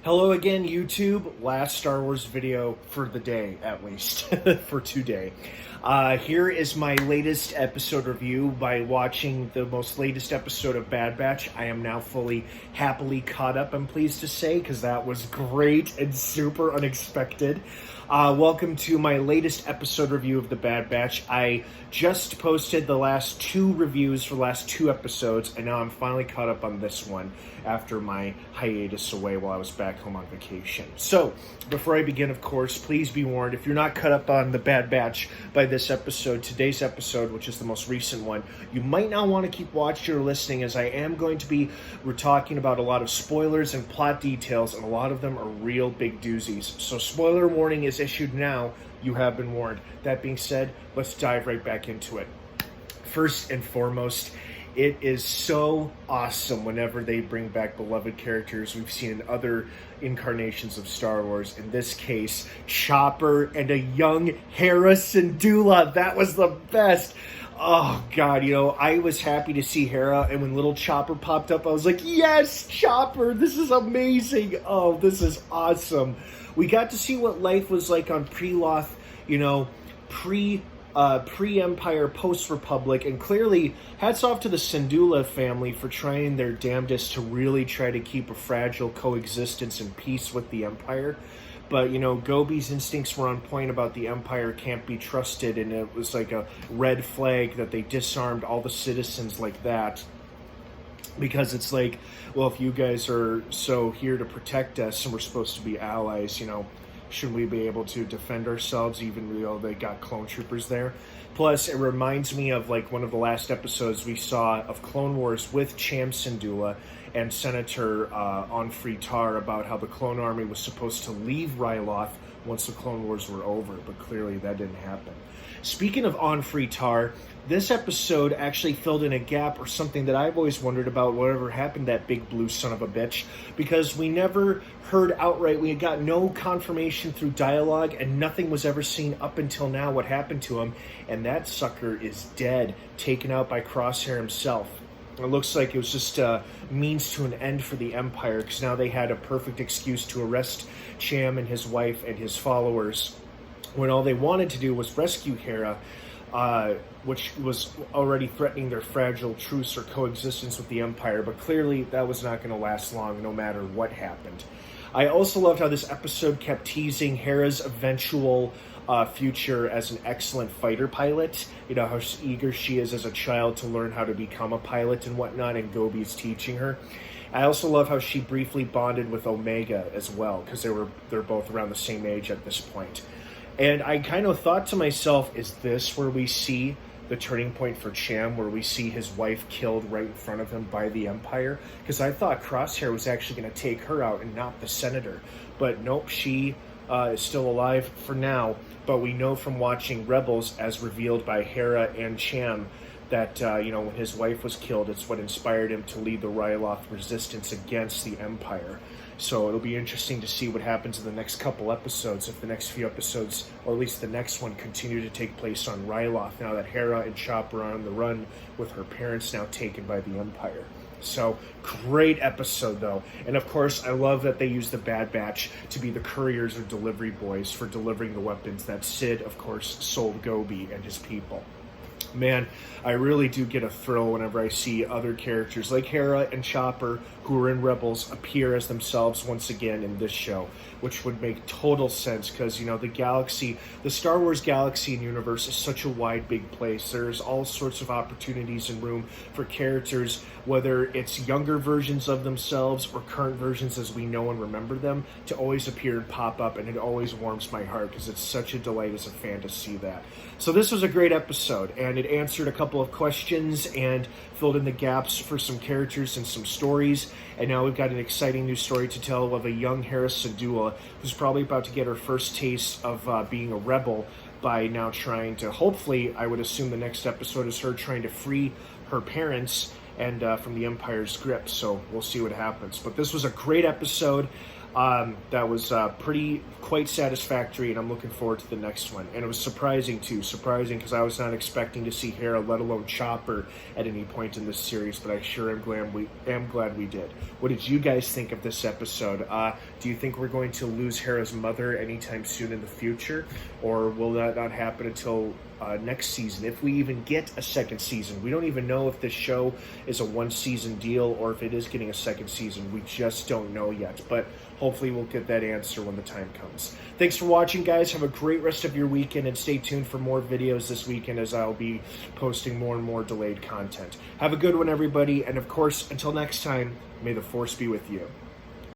Hello again, YouTube. Last Star Wars video for the day, at least, for today. Here is my latest episode review. By watching the most latest episode of Bad Batch, I am now happily caught up, I'm pleased to say, because that was great and super unexpected. Welcome to my latest episode review of the Bad Batch. I just posted the last two reviews for the last two episodes, and now I'm finally caught up on this one after my hiatus away while I was back home on vacation. So, before I begin, of course, please be warned, if you're not caught up on the Bad Batch by this episode, today's episode, which is the most recent one, you might not want to keep watching or listening, as I am going to be talking about a lot of spoilers and plot details, and a lot of them are real big doozies. So, spoiler warning is issued now. You have been warned. That being said, let's dive right back into it. First and foremost, it is so awesome whenever they bring back beloved characters we've seen in other incarnations of Star Wars. In this case, Chopper and a young Hera Syndulla. That was the best. Oh, God, I was happy to see Hera, and when little Chopper popped up, I was like, yes, Chopper, this is amazing. Oh, this is awesome. We got to see what life was like on pre-Loth, pre-Empire, post-Republic, and clearly, hats off to the Syndulla family for trying their damnedest to really try to keep a fragile coexistence and peace with the Empire. But, Gobi's instincts were on point about the Empire can't be trusted, and it was like a red flag that they disarmed all the citizens like that. Because it's like, well, if you guys are so here to protect us and we're supposed to be allies, shouldn't we be able to defend ourselves even though they got clone troopers there? Plus, it reminds me of like one of the last episodes we saw of Clone Wars with Cham Syndulla and Senator on Tar about how the clone army was supposed to leave Ryloth once the Clone Wars were over, but clearly that didn't happen. Speaking of on Tar, this episode actually filled in a gap or something that I've always wondered about, whatever happened to that big blue son of a bitch, because we never heard outright, we got no confirmation through dialogue, and nothing was ever seen up until now what happened to him, and that sucker is dead, taken out by Crosshair himself. It looks like it was just a means to an end for the Empire, because now they had a perfect excuse to arrest Cham and his wife and his followers, when all they wanted to do was rescue Hera, which was already threatening their fragile truce or coexistence with the Empire, but clearly that was not going to last long no matter what happened. I also loved how this episode kept teasing Hera's eventual future as an excellent fighter pilot, how eager she is as a child to learn how to become a pilot and whatnot, and Gobi's teaching her. I also love how she briefly bonded with Omega as well, because they're both around the same age at this point. And I kind of thought to myself, is this where we see the turning point for Cham, where we see his wife killed right in front of him by the Empire? Because I thought Crosshair was actually going to take her out and not the Senator. But nope, she is still alive for now. But we know from watching Rebels, as revealed by Hera and Cham, that, when his wife was killed, it's what inspired him to lead the Ryloth resistance against the Empire. So it'll be interesting to see what happens in the next couple episodes, if the next few episodes, or at least the next one, continue to take place on Ryloth, now that Hera and Chopper are on the run with her parents now taken by the Empire. So, great episode, though. And, of course, I love that they use the Bad Batch to be the couriers or delivery boys for delivering the weapons that Sid, of course, sold Gobi and his people. Man, I really do get a thrill whenever I see other characters like Hera and Chopper, who are in Rebels, appear as themselves once again in this show, which would make total sense because, the Star Wars galaxy and universe is such a wide, big place. There's all sorts of opportunities and room for characters, whether it's younger versions of themselves or current versions as we know and remember them, to always appear and pop up, and it always warms my heart because it's such a delight as a fan to see that. So this was a great episode, and it answered a couple of questions and filled in the gaps for some characters and some stories, and now we've got an exciting new story to tell of a young Hera Syndulla who's probably about to get her first taste of being a rebel by now trying to, hopefully, I would assume the next episode is her trying to free her parents and from the Empire's grip, so we'll see what happens. But this was a great episode. That was quite satisfactory, and I'm looking forward to the next one. And it was surprising because I was not expecting to see Hera, let alone Chopper, at any point in this series. But I sure am glad we did. What did you guys think of this episode? Do you think we're going to lose Hera's mother anytime soon in the future, or will that not happen until next season, if we even get a second season? We don't even know if this show is a one-season deal or if it is getting a second season. We just don't know yet, but hopefully we'll get that answer when the time comes. Thanks for watching, guys. Have a great rest of your weekend, and stay tuned for more videos this weekend as I'll be posting more and more delayed content. Have a good one, everybody, and of course, until next time, may the Force be with you.